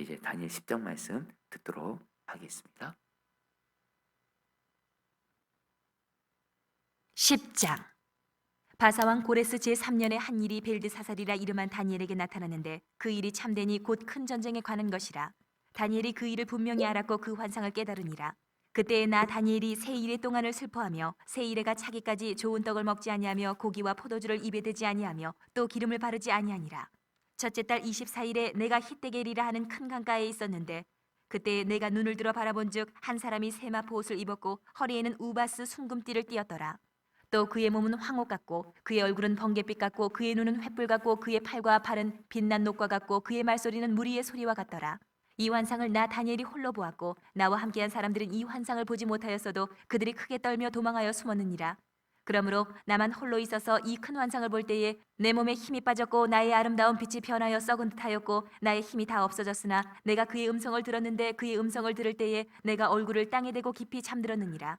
이제 다니엘 10장 말씀 듣도록 하겠습니다. 10장. 바사왕 고레스 제3년에 한 일이 벨드사살이라 이름한 다니엘에게 나타났는데 그 일이 참되니 곧 큰 전쟁에 관한 것이라. 다니엘이 그 일을 분명히 알았고 그 환상을 깨달으니라. 그때에 나 다니엘이 세 일의 동안을 슬퍼하며 세 일에가 차기까지 좋은 떡을 먹지 아니하며 고기와 포도주를 입에 대지 아니하며 또 기름을 바르지 아니하니라. 첫째 달 24일에 내가 히데겔이라 하는 큰 강가에 있었는데 그때 내가 눈을 들어 바라본즉 한 사람이 세마포 옷을 입었고 허리에는 우바스 순금띠를 띠었더라. 또 그의 몸은 황옥 같고 그의 얼굴은 번갯빛 같고 그의 눈은 횃불 같고 그의 팔과 발은 빛난 녹과 같고 그의 말소리는 무리의 소리와 같더라. 이 환상을 나 다니엘이 홀로 보았고 나와 함께한 사람들은 이 환상을 보지 못하였어도 그들이 크게 떨며 도망하여 숨었느니라. 그러므로 나만 홀로 있어서 이 큰 환상을 볼 때에 내 몸에 힘이 빠졌고 나의 아름다운 빛이 변하여 썩은 듯하였고 나의 힘이 다 없어졌으나 내가 그의 음성을 들었는데 그의 음성을 들을 때에 내가 얼굴을 땅에 대고 깊이 잠들었느니라.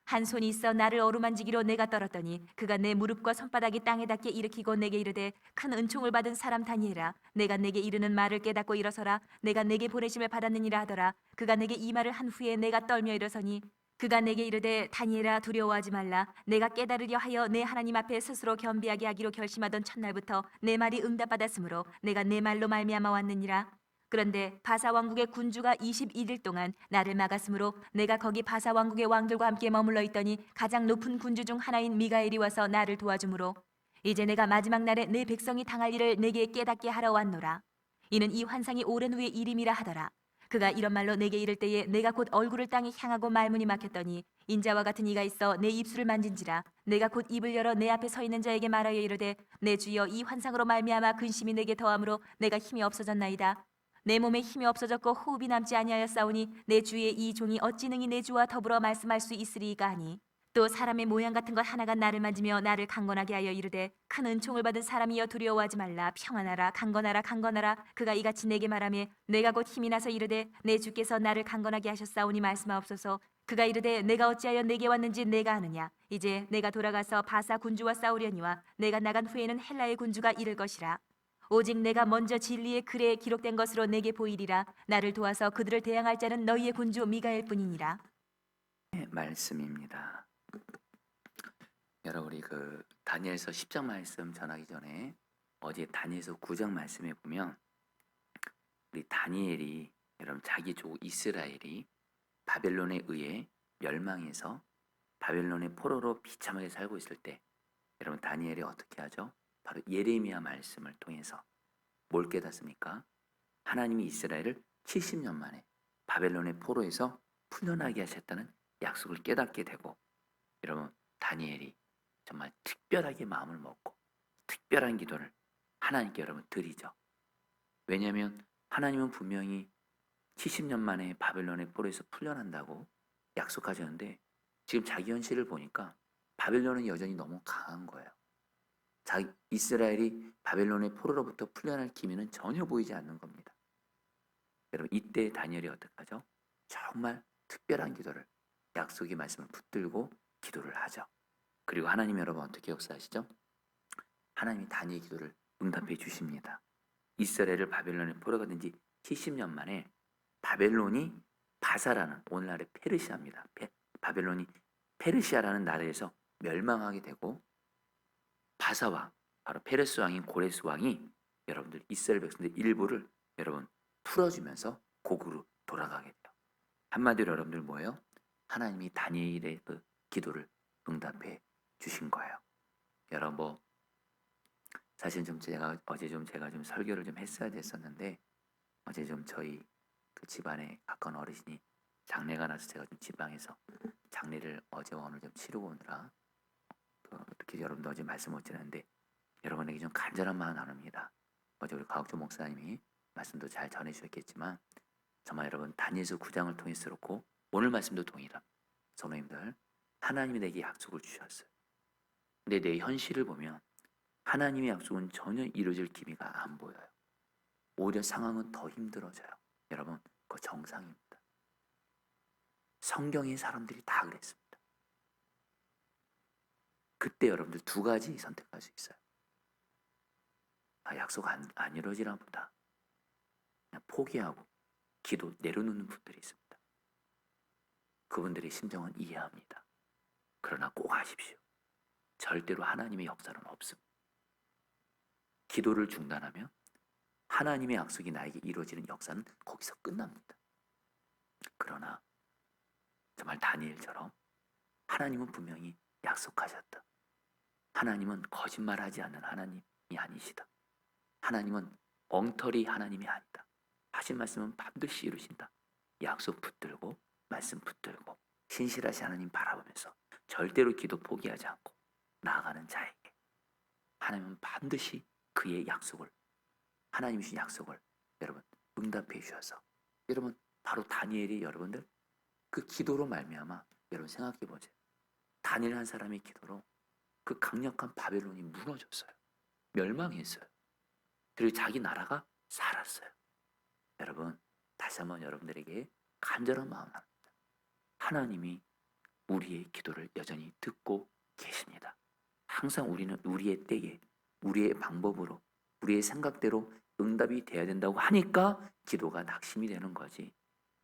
한 손이 있어 나를 어루만지기로 내가 떨었더니 그가 내 무릎과 손바닥이 땅에 닿게 일으키고 내게 이르되 큰 은총을 받은 사람 다니엘아 내가 내게 이르는 말을 깨닫고 일어서라 내가 내게 보내심을 받았느니라 하더라. 그가 내게 이 말을 한 후에 내가 떨며 일어서니 그가 내게 이르되 다니엘아 두려워하지 말라. 내가 깨달으려 하여 내 하나님 앞에 스스로 겸비하게 하기로 결심하던 첫날부터 내 말이 응답받았으므로 내가 내 말로 말미암아 왔느니라. 그런데 바사 왕국의 군주가 21일 동안 나를 막았으므로 내가 거기 바사 왕국의 왕들과 함께 머물러 있더니 가장 높은 군주 중 하나인 미가엘이 와서 나를 도와주므로 이제 내가 마지막 날에 내 백성이 당할 일을 내게 깨닫게 하러 왔노라. 이는 이 환상이 오랜 후의 일임이라 하더라. 그가 이런 말로 내게 이를 때에 내가 곧 얼굴을 땅에 향하고 말문이 막혔더니 인자와 같은 이가 있어 내 입술을 만진지라. 내가 곧 입을 열어 내 앞에 서 있는 자에게 말하여 이르되 내 주여 이 환상으로 말미암아 근심이 내게 더함으로 내가 힘이 없어졌나이다. 내 몸에 힘이 없어졌고 호흡이 남지 아니하였사오니 내 주의 이 종이 어찌 능히 내 주와 더불어 말씀할 수 있으리이까 하니 또 사람의 모양 같은 것 하나가 나를 만지며 나를 강건하게 하여 이르되 큰 은총을 받은 사람이여 두려워하지 말라. 평안하라. 강건하라. 강건하라. 그가 이같이 내게 말하며 내가 곧 힘이 나서 이르되 내 주께서 나를 강건하게 하셨사오니 말씀하옵소서. 그가 이르되 내가 어찌하여 내게 왔는지 내가 아느냐. 이제 내가 돌아가서 바사 군주와 싸우려니와 내가 나간 후에는 헬라의 군주가 이를 것이라. 오직 내가 먼저 진리의 글에 기록된 것으로 내게 보이리라. 나를 도와서 그들을 대항할 자는 너희의 군주 미가엘 뿐이니라. 말씀입니다. 여러분 우리 다니엘서 10장 말씀 전하기 전에 어제 다니엘서 9장 말씀에 보면 우리 다니엘이 여러분 자기 족 이스라엘이 바벨론에 의해 멸망해서 바벨론의 포로로 비참하게 살고 있을 때 여러분 다니엘이 어떻게 하죠? 바로 예레미야 말씀을 통해서 뭘 깨닫습니까? 하나님이 이스라엘을 70년 만에 바벨론의 포로에서 풀려나게 하셨다는 약속을 깨닫게 되고 여러분 다니엘이 정말 특별하게 마음을 먹고 특별한 기도를 하나님께 여러분 드리죠. 왜냐하면 하나님은 분명히 70년 만에 바벨론의 포로에서 풀려난다고 약속하셨는데 지금 자기 현실을 보니까 바벨론은 여전히 너무 강한 거예요. 이스라엘이 바벨론의 포로로부터 풀려날 기미는 전혀 보이지 않는 겁니다. 여러분 이때 다니엘이 어떻게 하죠? 정말 특별한 기도를 약속의 말씀을 붙들고 기도를 하죠. 그리고 하나님 여러분 어떻게 역사하시죠? 하나님이 다니엘 기도를 응답해 주십니다. 이스라엘을 바벨론에 포로가 된 지 70년 만에 바벨론이 바사라는 오늘날의 페르시아입니다. 바벨론이 페르시아라는 나라에서 멸망하게 되고 바사왕, 바로 페르스 왕인 고레스 왕이 여러분들 이스라엘 백성들 일부를 여러분 풀어주면서 고국으로 돌아가게 돼요. 한마디로 여러분들 뭐예요? 하나님이 다니엘의 그 기도를 응답해 주신 거예요. 여러분 사실 어제 제가 좀 설교를 좀 했어야 됐었는데 어제 좀 저희 그 집안에 가까운 어르신이 장례가 나서 제가 좀 지방에서 장례를 어제와 오늘 좀 치르고 오느라 이렇게 여러분도 어제 말씀 못 드렸는데 여러분에게 좀 간절한 마음 나눕니다. 어제 우리 가옥조 목사님이 말씀도 잘 전해주셨겠지만 정말 여러분 다니엘서 9장을 통해서 그렇고 오늘 말씀도 동일합니다. 성도님들 하나님이 내게 약속을 주셨어요. 근데 내 현실을 보면 하나님의 약속은 전혀 이루어질 기미가 안 보여요. 오히려 상황은 더 힘들어져요. 여러분 그거 정상입니다. 성경의 사람들이 다 그랬습니다. 그때 여러분들 두 가지 선택할 수 있어요. 약속 안 이루어지나 보다. 그냥 포기하고 기도 내려놓는 분들이 있습니다. 그분들의 심정은 이해합니다. 그러나 꼭 아십시오. 절대로 하나님의 역사는 없습니다. 기도를 중단하면 하나님의 약속이 나에게 이루어지는 역사는 거기서 끝납니다. 그러나 정말 다니엘처럼 하나님은 분명히 약속하셨다. 하나님은 거짓말하지 않는 하나님이 아니시다. 하나님은 엉터리 하나님이 아니다. 하신 말씀은 반드시 이루신다. 약속 붙들고 말씀 붙들고 신실하신 하나님 바라보면서 절대로 기도 포기하지 않고 나아가는 자에게 하나님은 반드시 그의 약속을, 하나님이 주신 약속을 여러분 응답해 주셔서, 여러분 바로 다니엘이 여러분들 그 기도로 말미암아 여러분 생각해 보세요. 다니엘 한 사람의 기도로 그 강력한 바벨론이 무너졌어요. 멸망했어요. 그리고 자기 나라가 살았어요. 여러분 다시 한번 여러분들에게 간절한 마음을 합니다. 하나님이 우리의 기도를 여전히 듣고 계십니다. 항상 우리는 우리의 때에 우리의 방법으로 우리의 생각대로 응답이 돼야 된다고 하니까 기도가 낙심이 되는 거지.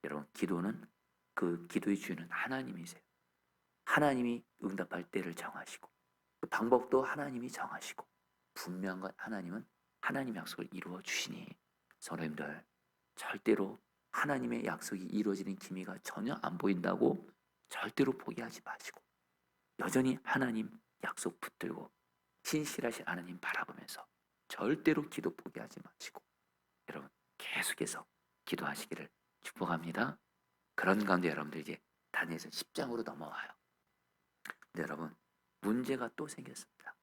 여러분 기도는 그 기도의 주인은 하나님이세요. 하나님이 응답할 때를 정하시고 그 방법도 하나님이 정하시고 분명한 건 하나님은 하나님 약속을 이루어 주시니 성도님들 절대로 하나님의 약속이 이루어지는 기미가 전혀 안 보인다고 절대로 포기하지 마시고 여전히 하나님 약속 붙들고 신실하신 하나님 바라보면서 절대로 기도 포기하지 마시고 여러분 계속해서 기도하시기를 축복합니다. 그런 가운데 여러분들 이제 다니엘서 10장으로 넘어와요. 근데 여러분 문제가 또 생겼습니다.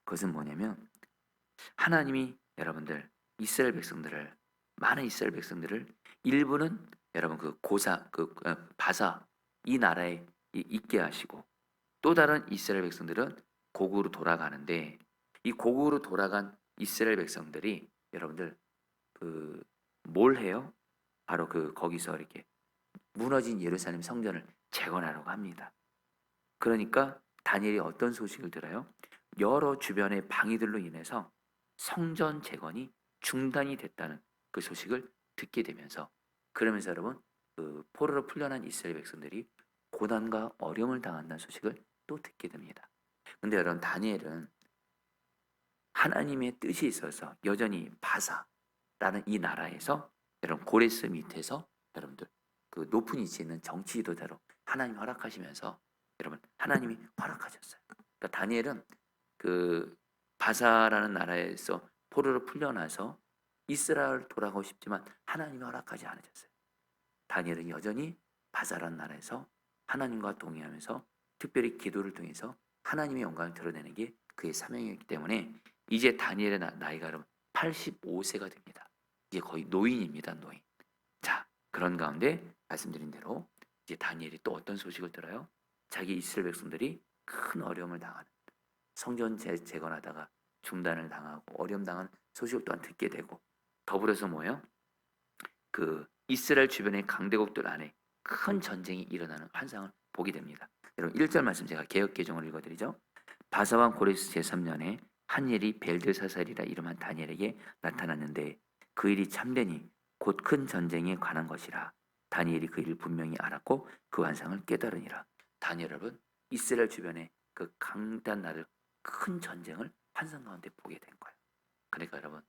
그것은 뭐냐면 하나님이 여러분들 이스라엘 백성들을, 많은 이스라엘 백성들을 일부는 여러분 그 고사 바사 이 나라에 있게 하시고 또 다른 이스라엘 백성들은 고국으로 돌아가는데 이 고국으로 돌아간 이스라엘 백성들이 여러분들 그 뭘 해요? 바로 그 거기서 이렇게 무너진 예루살렘 성전을 재건하려고 합니다. 그러니까 다니엘이 어떤 소식을 들어요? 여러 주변의 방위들로 인해서 성전 재건이 중단이 됐다는 그 소식을 듣게 되면서, 그러면서 여러분 그 포로로 풀려난 이스라엘 백성들이 고난과 어려움을 당한다는 소식을 또 듣게 됩니다. 근데 여러분 다니엘은 하나님의 뜻이 있어서 여전히 바사라는 이 나라에서 여러분 고레스 밑에서 여러분들 그 높은 위치에 있는 정치 지도자로 하나님이 허락하시면서 여러분 하나님이 허락하셨어요. 그러니까 다니엘은 그 바사라는 나라에서 포로로 풀려나서 이스라엘 돌아가고 싶지만 하나님이 허락하지 않으셨어요. 다니엘은 여전히 바사라는 나라에서 하나님과 동의하면서 특별히 기도를 통해서 하나님의 영광을 드러내는 게 그의 사명이었기 때문에 이제 다니엘의 나이가 여러분 85세가 됩니다. 이제 거의 노인입니다. 노인. 자, 그런 가운데 말씀드린 대로 이제 다니엘이 또 어떤 소식을 들어요? 자기 이스라엘 백성들이 큰 어려움을 당하는, 성전 재건하다가 중단을 당하고 어려움 당한 소식을 또한 듣게 되고, 더불어서 뭐예요? 그 이스라엘 주변의 강대국들 안에 큰 전쟁이 일어나는 환상을 보게 됩니다. 여러분 1절 말씀 제가 개역 개정을 읽어드리죠. 바사왕 고레스 제3년에 한 일이 벨드사살이라 이름한 다니엘에게 나타났는데 그 일이 참되니 곧 큰 전쟁에 관한 것이라. 다니엘이 그 일을 분명히 알았고 그 환상을 깨달으니라. 다니엘 여러분 이스라엘 주변에 그 강단 나를 큰 전쟁을 환상 가운데 보게 된 거예요. 그러니까 여러분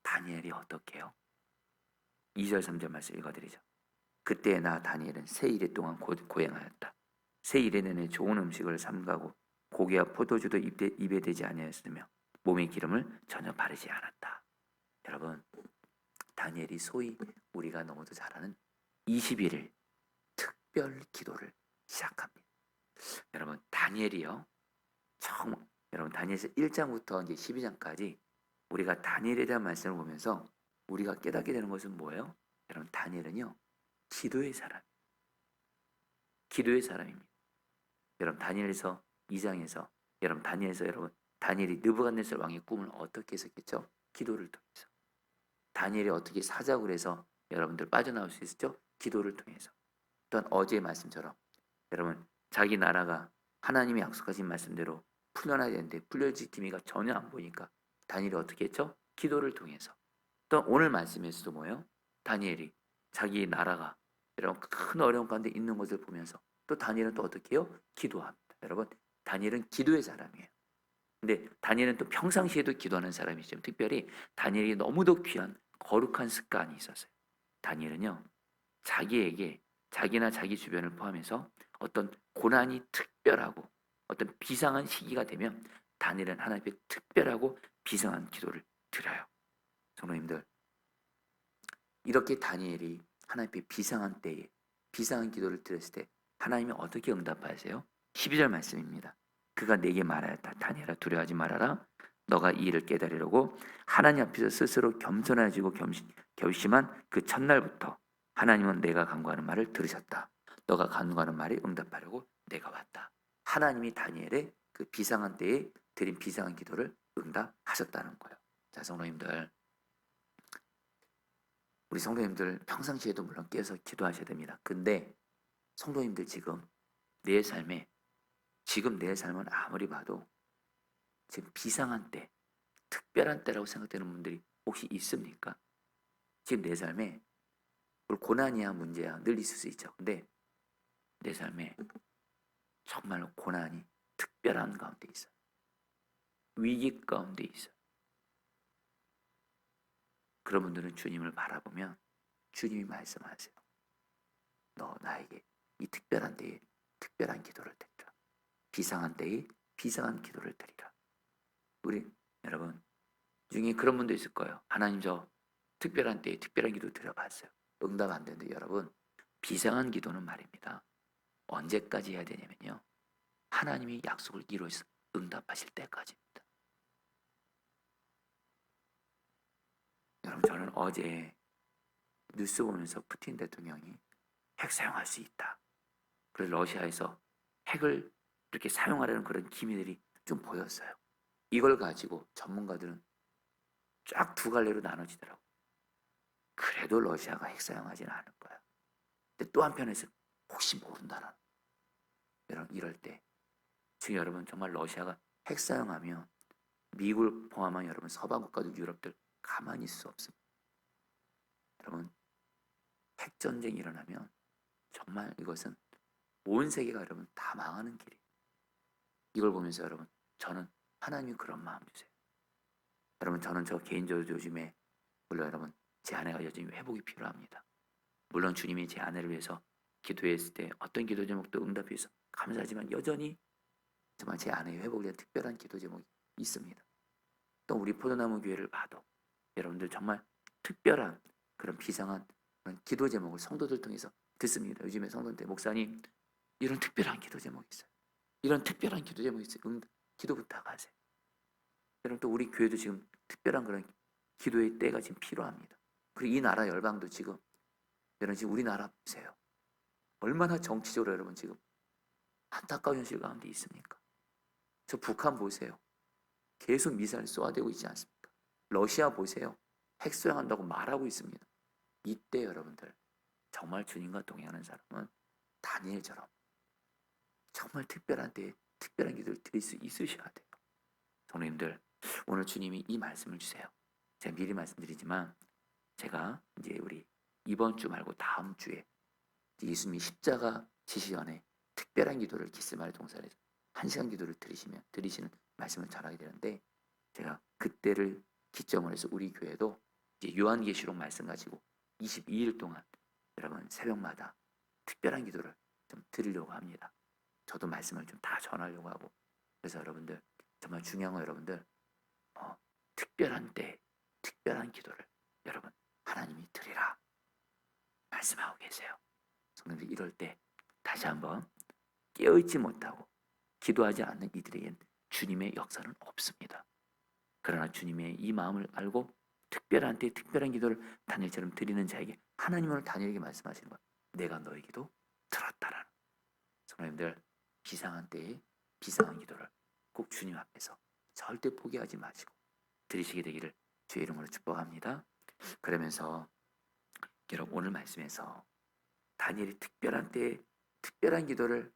다니엘이 어떻게 해요? 2절 3절 말씀 읽어드리죠. 그때 나 다니엘은 세 일에 동안 고행하였다. 세 일에 내내 좋은 음식을 삼가고 고기와 포도주도 입에 대지 아니하였으며 몸에 기름을 전혀 바르지 않았다. 여러분 다니엘이 소위 우리가 너무도 잘 아는 21일 특별 기도를 시작합니다. 여러분 다니엘이요 처음 여러분 다니엘서 1장부터 이제 12장까지 우리가 다니엘에 대한 말씀을 보면서 우리가 깨닫게 되는 것은 뭐예요? 여러분 다니엘은요 기도의 사람, 기도의 사람입니다. 여러분 다니엘서 2장에서 여러분 다니엘서 여러분 다니엘이 느부갓네살 왕의 꿈을 어떻게 해석했죠? 기도를 통해서. 다니엘이 어떻게 사자굴 해서 여러분들 빠져나올 수 있었죠? 기도를 통해서. 또한 어제의 말씀처럼 여러분 자기 나라가 하나님이 약속하신 말씀대로 풀려나야 되는데 풀려질 기미가 전혀 안 보이니까 다니엘이 어떻게 했죠? 기도를 통해서. 또 오늘 말씀에서도 뭐예요? 다니엘이 자기 나라가 여러분 큰 어려움 가운데 있는 것을 보면서 또 다니엘은 또 어떻게 해요? 기도합니다. 여러분 다니엘은 기도의 사람이에요. 근데 다니엘은 또 평상시에도 기도하는 사람이지만 특별히 다니엘이 너무도 귀한 거룩한 습관이 있었어요. 다니엘은요 자기에게 자기나 자기 주변을 포함해서 어떤 고난이 특별하고 어떤 비상한 시기가 되면 다니엘은 하나님 앞에 특별하고 비상한 기도를 드려요. 성도님들 이렇게 다니엘이 하나님 앞에 비상한 때에 비상한 기도를 드렸을 때 하나님이 어떻게 응답하세요? 12절 말씀입니다. 그가 내게 말하였다. 다니엘아 두려워하지 말아라. 너가 이 일을 깨달으려고 하나님 앞에서 스스로 겸손해지고 결심한 그 첫날부터 하나님은 내가 간구하는 말을 들으셨다. 너가 간구하는 말에 응답하려고 내가 왔다. 하나님이 다니엘의 그 비상한 때에 드린 비상한 기도를 응답하셨다는 거예요. 자, 성도님들 우리 성도님들 평상시에도 물론 깨서 기도하셔야 됩니다. 근데 성도님들 지금 내 삶에 지금 내 삶은 아무리 봐도 지금 비상한 때, 특별한 때라고 생각되는 분들이 혹시 있습니까? 지금 내 삶에 고난이야 문제야 늘 있을 수 있죠. 근데 내 삶에 정말로 고난이 특별한 가운데 있어요. 위기 가운데 있어요. 그런 분들은 주님을 바라보면 주님이 말씀하세요. 너 나에게 이 특별한 때에 특별한 기도를 드리라. 비상한 때에 비상한 기도를 드리라. 우리 여러분 중에 그런 분도 있을 거예요. 하나님 저 특별한 때에 특별한 기도 드려봤어요. 응답 안 되는데 여러분 비상한 기도는 말입니다. 언제까지 해야 되냐면요. 하나님이 약속을 이루어서 응답하실 때까지입니다. 여러분 저는 어제 뉴스 보면서 푸틴 대통령이 핵 사용할 수 있다. 그래서 러시아에서 핵을 이렇게 사용하려는 그런 기미들이 좀 보였어요. 이걸 가지고 전문가들은 쫙 두 갈래로 나눠지더라고요. 그래도 러시아가 핵 사용하지는 않을 거야. 근데 또 한편에서 혹시 모른다는 여러분 이럴 때 지금 여러분 정말 러시아가 핵 사용하면 미국을 포함한 여러분 서방 국가들 유럽들 가만히 있을 수 없습니다. 여러분 핵전쟁이 일어나면 정말 이것은 온 세계가 여러분 다 망하는 길이에요. 이걸 보면서 여러분 저는 하나님이 그런 마음 주세요. 여러분 저는 저 개인적으로 요즘에 물론 여러분 제 아내가 여전히 회복이 필요합니다. 물론 주님이 제 아내를 위해서 기도했을 때 어떤 기도 제목도 응답해서 감사하지만 여전히 정말 제 아내의 회복을 위한 특별한 기도 제목이 있습니다. 또 우리 포도나무 교회를 봐도 여러분들 정말 특별한 그런 비상한 그런 기도 제목을 성도들 통해서 듣습니다. 요즘에 성도들 목사님 이런 특별한 기도 제목이 있어요. 이런 특별한 기도 제목이 있어요. 기도 부탁하세요. 여러분 또 우리 교회도 지금 특별한 그런 기도의 때가 지금 필요합니다. 그리고 이 나라 열방도 지금 여러분 지금 우리나라 보세요. 얼마나 정치적으로 여러분 지금 안타까운 현실 가운데 있습니까? 저 북한 보세요. 계속 미사일 쏘아대고 있지 않습니까? 러시아 보세요. 핵 수용한다고 말하고 있습니다. 이때 여러분들 정말 주님과 동행하는 사람은 다니엘처럼 정말 특별한 때에 특별한 기도를 드릴 수 있으셔야 돼요. 성도님들 오늘 주님이 이 말씀을 주세요. 제가 미리 말씀드리지만 제가 이제 우리 이번 주 말고 다음 주에 예수님이 십자가 지시 전에 특별한 기도를 기스마리 동산에서 1시간 기도를 드리시는 말씀을 전하게 되는데 제가 그때를 기점으로 해서 우리 교회도 이제 요한계시록 말씀 가지고 22일 동안 여러분 새벽마다 특별한 기도를 좀 드리려고 합니다. 저도 말씀을 좀 다 전하려고 하고 그래서 여러분들 정말 중요한 건 여러분들 특별한 때 특별한 기도를 여러분 하나님이 드리라 말씀하고 계세요. 성도님들 이럴 때 다시 한번 깨어있지 못하고 기도하지 않는 이들에겐 주님의 역사는 없습니다. 그러나 주님의 이 마음을 알고 특별한 때 특별한 기도를 다니엘처럼 드리는 자에게 하나님은 오늘 다니엘에게 말씀하시는 거예요. 내가 너의 기도 들었다라는. 성도님들 비상한 때에 비상한 기도를 꼭 주님 앞에서 절대 포기하지 마시고 드리시게 되기를 주의 이름으로 축복합니다. 그러면서 여러분 오늘 말씀에서 다니엘이 특별한 때에 특별한 기도를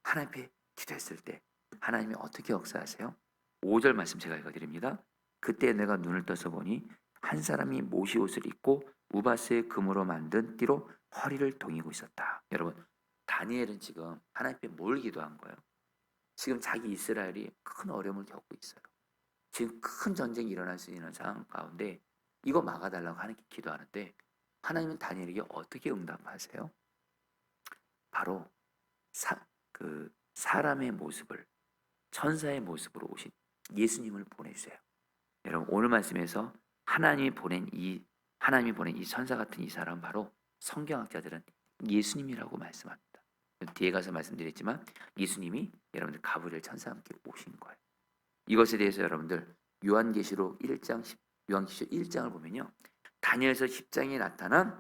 하나님 앞에 기도했을 때 하나님이 어떻게 역사하세요? 5절 말씀 제가 읽어드립니다. 그때 내가 눈을 떠서 보니 한 사람이 모시 옷을 입고 우바스의 금으로 만든 띠로 허리를 동이고 있었다. 여러분, 다니엘은 지금 하나님 앞에 뭘 기도한 거예요? 지금 자기 이스라엘이 큰 어려움을 겪고 있어요. 지금 큰 전쟁이 일어날 수 있는 상황 가운데 이거 막아달라고 하나님께 기도하는데 하나님은 다니엘에게 어떻게 응답하세요? 바로 사람의 모습을 천사의 모습으로 오신 예수님을 보내주세요. 여러분, 오늘 말씀에서 하나님이 보낸 이 천사 같은 이 사람 바로 성경학자들은 예수님이라고 말씀합니다. 뒤에 가서 말씀드렸지만 예수님이 여러분들 가브리엘 천사와 함께 오신 거예요. 이것에 대해서 여러분들 요한계시록 1장을 보면요. 다니엘서 10장에 나타난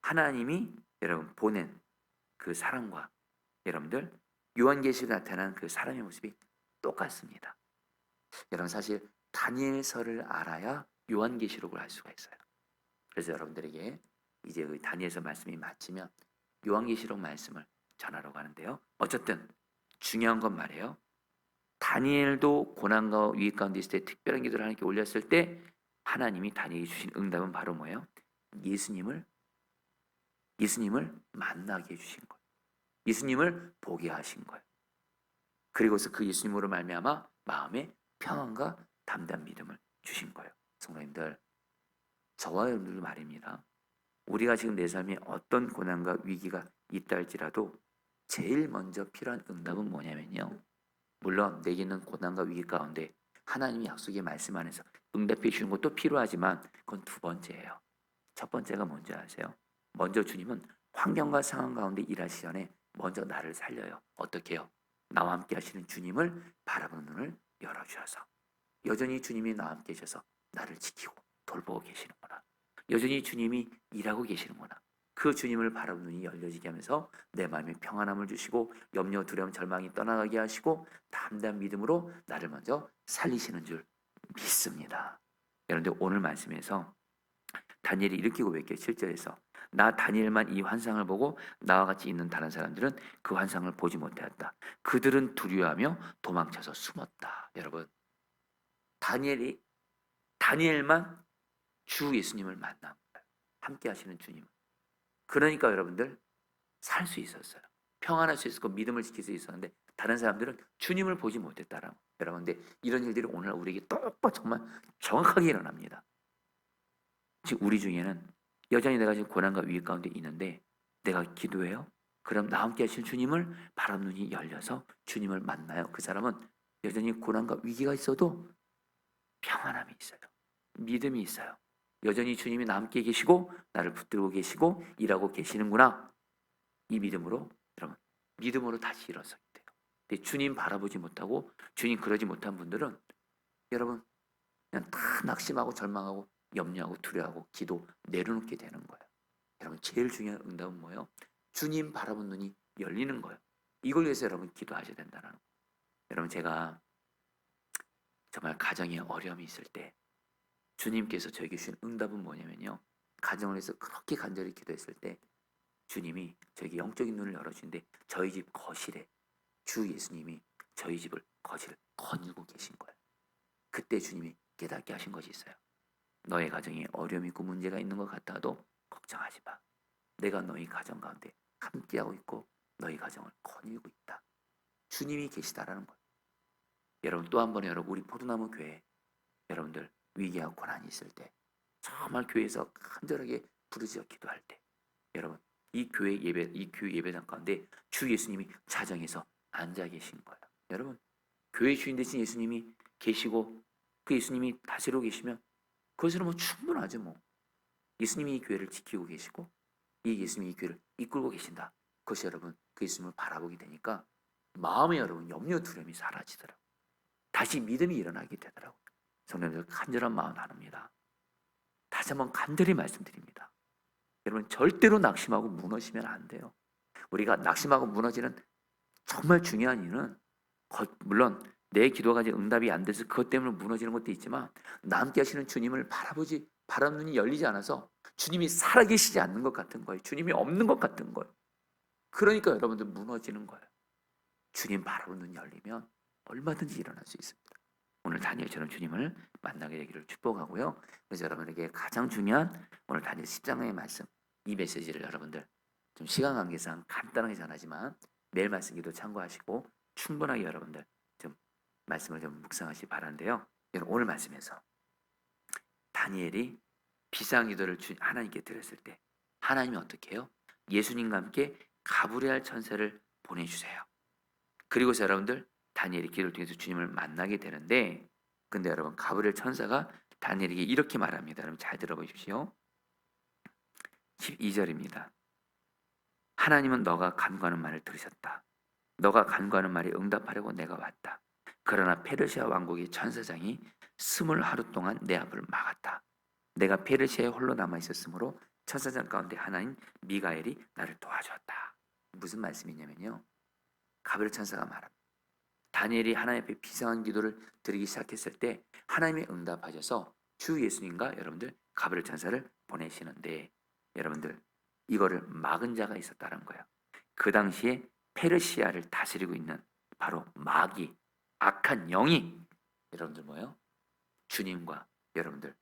하나님이 여러분 보낸 그 사람과 여러분들 요한계시록에 나타난 그 사람의 모습이 똑같습니다. 여러분, 사실 다니엘서를 알아야 요한계시록을 알 수가 있어요. 그래서 여러분들에게 이제 그 다니엘서 말씀이 마치면 요한계시록 말씀을 전하러 가는데요. 어쨌든 중요한 건 말이에요. 다니엘도 고난과 위기 가운데 있을 때 특별한 기도를 하나님께 올렸을 때 하나님이 다니엘이 주신 응답은 바로 뭐예요? 예수님을 만나게 해주신 거예요. 예수님을 보게 하신 거예요. 그리고서 그 예수님으로 말미암아 마음에 평안과 담대한 믿음을 주신 거예요. 성도님들, 저와 여러분들 말입니다. 우리가 지금 내 삶에 어떤 고난과 위기가 있다 할지라도 제일 먼저 필요한 응답은 뭐냐면요. 물론 내게 있는 고난과 위기 가운데 하나님이 약속의 말씀 안에서 응답해 주는 것도 필요하지만 그건 두 번째예요. 첫 번째가 뭔지 아세요? 먼저 주님은 환경과 상황 가운데 일하시기 전에 먼저 나를 살려요. 어떻게 해요? 나와 함께 하시는 주님을 바라보는 눈을 열어주셔서 여전히 주님이 나와 함께 계셔서 나를 지키고 돌보고 계시는구나. 여전히 주님이 일하고 계시는구나. 그 주님을 바라보는 눈이 열려지게 하면서 내 마음에 평안함을 주시고 염려, 두려움, 절망이 떠나가게 하시고 담대한 믿음으로 나를 먼저 살리시는 줄 믿습니다. 여러분들, 오늘 말씀에서 다니엘이 이렇게 고백해요. 7절에서 나 다니엘만 이 환상을 보고 나와 같이 있는 다른 사람들은 그 환상을 보지 못하였다. 그들은 두려워하며 도망쳐서 숨었다. 여러분, 다니엘만 주 예수님을 만난 거예요. 함께 하시는 주님. 그러니까 여러분들 살 수 있었어요. 평안할 수 있었고 믿음을 지킬 수 있었는데 다른 사람들은 주님을 보지 못했다라고. 여러분들, 이런 일들이 오늘 우리에게 똑같이 정말 정확하게 일어납니다. 지금 우리 중에는 여전히 내가 지금 고난과 위기 가운데 있는데 내가 기도해요? 그럼 나와 함께 하실 주님을 바라보는 눈이 열려서 주님을 만나요. 그 사람은 여전히 고난과 위기가 있어도 평안함이 있어요. 믿음이 있어요. 여전히 주님이 나와 함께 계시고 나를 붙들고 계시고 일하고 계시는구나. 이 믿음으로, 여러분, 믿음으로 다시 일어서게 돼요. 근데 주님 바라보지 못하고 주님 그러지 못한 분들은 여러분 그냥 다 낙심하고 절망하고 염려하고 두려워하고 기도 내려놓게 되는 거예요. 여러분, 제일 중요한 응답은 뭐예요? 주님 바라본 눈이 열리는 거예요. 이걸 위해서 여러분 기도하셔야 된다는 거예요. 여러분, 제가 정말 가정에 어려움이 있을 때 주님께서 저에게 주신 응답은 뭐냐면요. 가정을 위해서 그렇게 간절히 기도했을 때 주님이 저에게 영적인 눈을 열어주는데 저희 집 거실에 주 예수님이 저희 집을 거실을 거닐고 계신 거예요. 그때 주님이 깨닫게 하신 것이 있어요. 너의 가정에 어려움이 있고 문제가 있는 것 같아도 걱정하지 마. 내가 너희 가정 가운데 함께하고 있고 너희 가정을 거닐고 있다. 주님이 계시다라는 거예요. 여러분, 또 한 번 여러분, 우리 포도나무 교회 여러분들 위기와 고난이 있을 때 정말 교회에서 간절하게 부르짖어 기도할 때 여러분, 이 교회 예배당 가운데 주 예수님이 자정에서 앉아 계신 거예요. 여러분, 교회 주인 되신 예수님이 계시고 그 예수님이 다스리고 계시면 그것으로 뭐 충분하죠. 뭐 예수님이 이 교회를 지키고 계시고 이 예수님이 이 교회를 이끌고 계신다. 그것이 여러분 그 예수님을 바라보게 되니까 마음에 여러분 염려 두려움이 사라지더라고요. 다시 믿음이 일어나게 되더라고요. 성도님들, 간절한 마음 나눕니다. 다시 한번 간절히 말씀드립니다. 여러분, 절대로 낙심하고 무너지면 안 돼요. 우리가 낙심하고 무너지는 정말 중요한 이유는 물론 내 기도가 이제 응답이 안 돼서 그것 때문에 무너지는 것도 있지만 남께 하시는 주님을 바라보는 눈이 열리지 않아서 주님이 살아계시지 않는 것 같은 거예요. 주님이 없는 것 같은 거예요. 그러니까 여러분들 무너지는 거예요. 주님 바라보는 눈이 열리면 얼마든지 일어날 수 있습니다. 오늘 다니엘처럼 주님을 만나게 되기를 축복하고요. 그래서 여러분에게 가장 중요한 오늘 다니엘 10장의 말씀, 이 메시지를 여러분들 좀 시간 관계상 간단하게 전하지만 매일 말씀 기도 참고하시고 충분하게 여러분들 좀 말씀을 좀 묵상하시기 바라는데요. 여러분 오늘 말씀에서 다니엘이 비상 기도를 하나님께 드렸을 때 하나님이 어떻게 해요? 예수님과 함께 가브리엘 천사를 보내주세요. 그리고서 여러분들 다니엘이 기도를 통해서 주님을 만나게 되는데, 근데 여러분 가브리엘 천사가 다니엘에게 이렇게 말합니다. 여러분 잘 들어보십시오. 12절입니다. 하나님은 너가 간구하는 말을 들으셨다. 너가 간구하는 말에 응답하려고 내가 왔다. 그러나 페르시아 왕국의 천사장이 20하루 동안 내 앞을 막았다. 내가 페르시아에 홀로 남아 있었으므로 천사장 가운데 하나인 미가엘이 나를 도와주었다. 무슨 말씀이냐면요, 가브리엘 천사가 말합니다. 다니엘이 하나님 앞에 비상한 기도를 드리기 시작했을 때 하나님이 응답하셔서 주 예수님과 여러분들 가브리엘 천사를 보내시는데, 여러분들 이거를 막은 자가 있었다는 거예요. 그 당시에 페르시아를 다스리고 있는 바로 마귀, 악한 영이 여러분들 뭐예요? 주님과 여러분들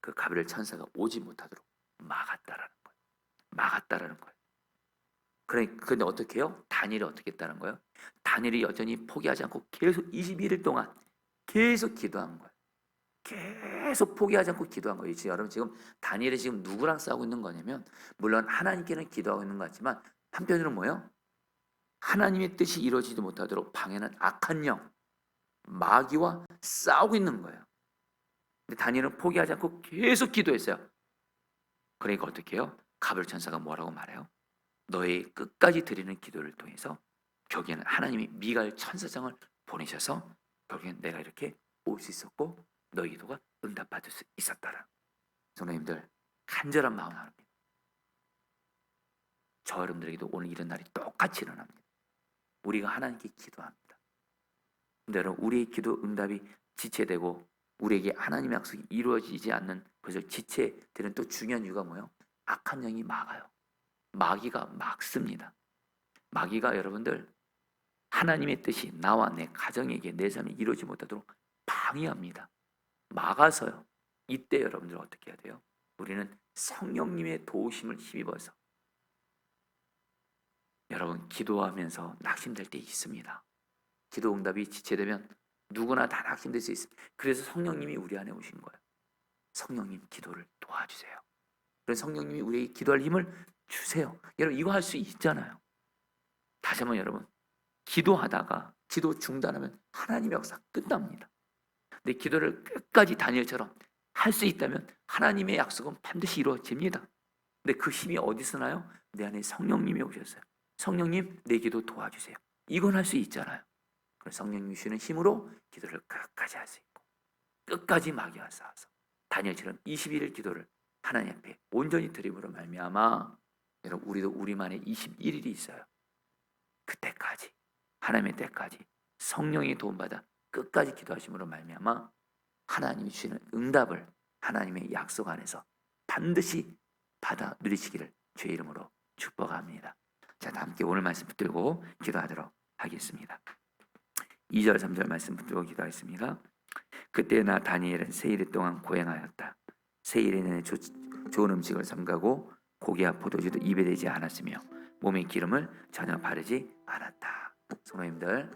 그 가브리엘 천사가 오지 못하도록 막았다라는 거예요. 막았다라는 거예요. 그런데 어떻게 해요? 다니엘이 어떻게 했다는 거예요? 다니엘이 여전히 포기하지 않고 계속 21일 동안 계속 기도한 거예요. 계속 포기하지 않고 기도한 거예요. 여러분 지금 다니엘이 지금 누구랑 싸우고 있는 거냐면, 물론 하나님께는 기도하고 있는 것 같지만 한편으로는 뭐예요? 하나님의 뜻이 이루어지지 못하도록 방해하는 악한 영, 마귀와 싸우고 있는 거예요. 근데 다니엘은 포기하지 않고 계속 기도했어요. 그러니까 어떻게 해요? 가브리엘 천사가 뭐라고 말해요? 너의 끝까지 드리는 기도를 통해서 결국에는 하나님이 미가엘 천사장을 보내셔서 결국엔 내가 이렇게 올 수 있었고 너의 기도가 응답받을 수 있었다라. 성도님들 간절한 마음 합니다. 저 여러분들에게도 오늘 이런 날이 똑같이 일어납니다. 우리가 하나님께 기도합니다. 근데 여러분 우리의 기도 응답이 지체되고 우리에게 하나님의 약속이 이루어지지 않는 그래서 지체되는 또 중요한 이유가 뭐예요? 악한 영이 막아요. 마귀가 막습니다. 마귀가 여러분들 하나님의 뜻이 나와 내 가정에게 내 삶에 이루어지지 못하도록 방해합니다. 막아서요. 이때 여러분들 어떻게 해야 돼요? 우리는 성령님의 도우심을 힘입어서 여러분 기도하면서 낙심될 때 있습니다. 기도 응답이 지체되면 누구나 다 낙심될 수 있습니다. 그래서 성령님이 우리 안에 오신 거예요. 성령님 기도를 도와주세요. 그래서 성령님이 우리에게 기도할 힘을 주세요. 여러분 이거 할 수 있잖아요. 다시 한번 여러분 기도하다가 기도 중단하면 하나님의 역사 끝납니다. 근데 기도를 끝까지 다니엘처럼 할 수 있다면 하나님의 약속은 반드시 이루어집니다. 근데 그 힘이 어디서 나요? 내 안에 성령님이 오셨어요. 성령님 내 기도 도와주세요. 이건 할 수 있잖아요. 그래서 성령님이 주시는 힘으로 기도를 끝까지 할 수 있고 끝까지 마귀와 싸워서 다니엘처럼 21일 기도를 하나님 앞에 온전히 드림으로 말미암아 여러분 우리도 우리만의 21일이 있어요. 그때까지 하나님의 때까지 성령의 도움받아 끝까지 기도하심으로 말미암아 하나님이 주시는 응답을 하나님의 약속 안에서 반드시 받아 누리시기를 주의 이름으로 축복합니다. 자, 다 함께 오늘 말씀 붙들고 기도하도록 하겠습니다. 2절 3절 말씀 붙들고 기도하겠습니다. 그때 나 다니엘은 세일 동안 고행하였다. 세일에는 좋은 음식을 삼가고 고기와 포도주도 입에 대지 않았으며 몸에 기름을 전혀 바르지 않았다. 성도님들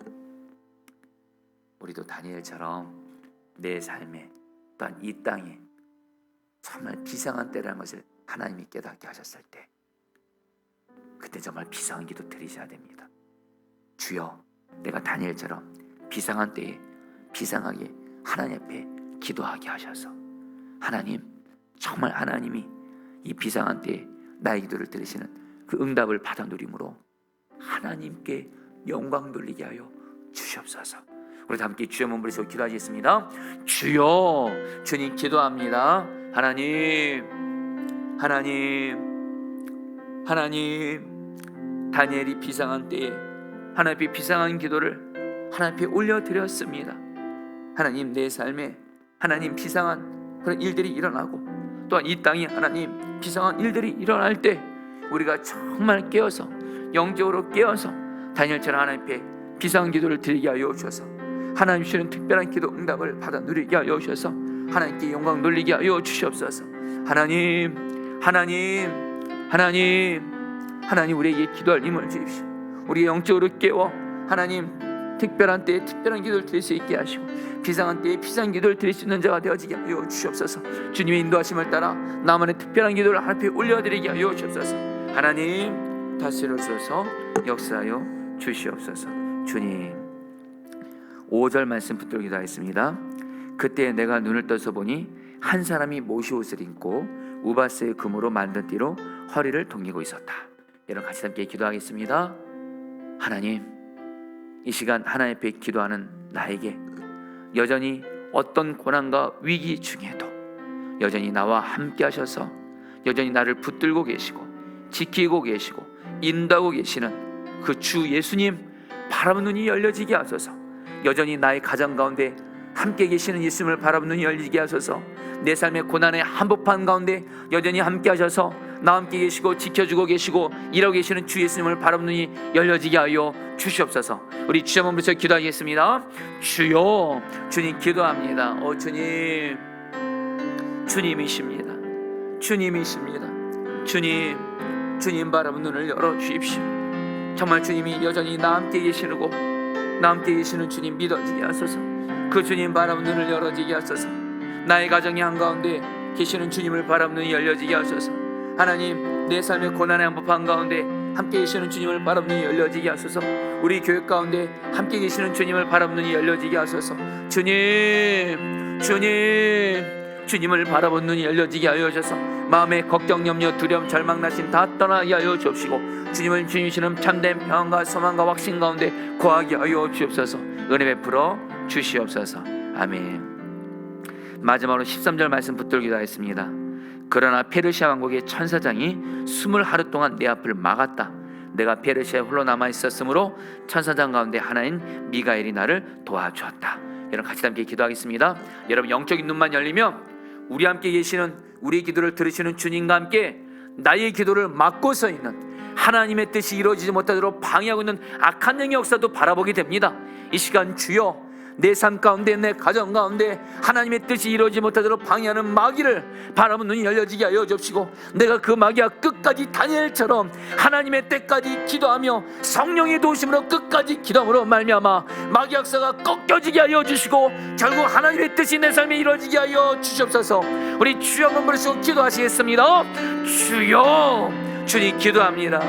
우리도 다니엘처럼 내 삶에 또한 이 땅에 정말 비상한 때라는 것을 하나님이 깨닫게 하셨을 때 그때 정말 비상한 기도 드리셔야 됩니다. 주여 내가 다니엘처럼 비상한 때에 비상하게 하나님 앞에 기도하게 하셔서 하나님 정말 하나님이 이 비상한 때에 나의 기도를 들으시는 그 응답을 받아 누림으로 하나님께 영광 돌리게 하여 주시옵소서. 우리 다 함께 주여 몸부림쳐 기도하겠습니다. 주여 주님 기도합니다. 하나님 다니엘이 비상한 때에 하나님 앞에 비상한 기도를 하나님 앞에 올려드렸습니다. 하나님 내 삶에 하나님 비상한 그런 일들이 일어나고 또한 이 땅에 하나님 비상한 일들이 일어날 때 우리가 정말 깨어서 영적으로 깨어서 다니엘처럼 하나님 앞에 비상한 기도를 드리게 하여 주셔서 하나님 주시는 특별한 기도 응답을 받아 누리게 하여 주셔서 하나님께 영광 돌리게 하여 주시옵소서. 하나님, 하나님, 하나님, 우리에게 기도할 힘을 주십시오. 우리 영적으로 깨워 하나님 특별한 때에 특별한 기도를 드릴 수 있게 하시고 비상한 때에 비상한 기도를 드릴 수 있는 자가 되어지게 하여 주시옵소서. 주님의 인도하심을 따라 나만의 특별한 기도를 하나님 앞에 올려드리게 하여 주옵소서. 하나님 다스려주셔서 역사하여 주시옵소서. 주님, 5절 말씀 붙들고 기도하겠습니다. 그때 내가 눈을 떠서 보니 한 사람이 모시옷을 입고 우바스의 금으로 만든 띠로 허리를 동이고 있었다. 여러분 같이 함께 기도하겠습니다. 하나님, 이 시간 하나님 앞에 기도하는 나에게 여전히 어떤 고난과 위기 중에도 여전히 나와 함께 하셔서 여전히 나를 붙들고 계시고 지키고 계시고 인도하고 계시는 그 주 예수님 바라보는 눈이 열려지게 하소서. 여전히 나의 가정 가운데 함께 계시는 예수님을 바라보는 눈이 열리게 하소서. 내 삶의 고난의 한복판 가운데 여전히 함께 하셔서 나와 함께 계시고 지켜주고 계시고 일하고 계시는 주 예수님을 바라보는 눈이 열려지게 하여 주시옵소서. 우리 주여 한번 부르셔 기도하겠습니다. 주여, 주님 기도합니다. 주님, 주님이십니다. 주님이십니다. 주님 바라보는 눈을 열어주십시오. 정말 주님이 여전히 나와 함께 계시고 나와 함께 계시는 주님 믿어지게 하소서. 그 주님 바라보는 눈을 열어지게 하소서. 나의 가정의 한가운데 계시는 주님을 바라보는 눈이 열려지게 하소서. 하나님, 내 삶의 고난의 한복판 가운데 함께 계시는 주님을 바라보는 눈이 열려지게 하소서. 우리 교회 가운데 함께 계시는 주님을 바라보는 눈이 열려지게 하소서. 주님을 바라보는 눈이 열려지게 하여 주셔서 마음의 걱정, 염려, 두려움, 절망, 낙심 다 떠나게 하여 주옵시고 주님을 주시는 참된 평안과 소망과 확신 가운데 거하게 하여 주옵소서. 은혜 베풀어 주시옵소서. 아멘. 마지막으로 13절 말씀 붙들고 기도하겠습니다. 그러나 페르시아 왕국의 천사장이 20하루 동안 내 앞을 막았다. 내가 페르시아에 홀로 남아 있었으므로 천사장 가운데 하나인 미가엘이 나를 도와주었다. 여러분 같이 함께 기도하겠습니다. 여러분 영적인 눈만 열리면 우리 함께 계시는 우리의 기도를 들으시는 주님과 함께 나의 기도를 막고서 있는 하나님의 뜻이 이루어지지 못하도록 방해하고 있는 악한 영의 역사도 바라보게 됩니다. 이 시간 주여, 내 삶 가운데 내 가정 가운데 하나님의 뜻이 이루어지지 못하도록 방해하는 마귀를 바라보는 눈이 열려지게 하여 주옵시고 내가 그 마귀와 끝까지 다니엘처럼 하나님의 때까지 기도하며 성령의 도우심으로 끝까지 기도함으로 말미암아 마귀 역사가 꺾여지게 하여 주시고 결국 하나님의 뜻이 내 삶에 이루어지게 하여 주시옵소서. 우리 주여 한번 부르시고 기도하시겠습니다. 주여, 주님 기도합니다.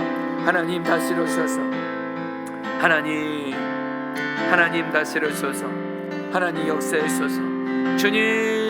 하나님 다스려주소서. 하나님 다스려주소서. 하나님 역사하소서. 주님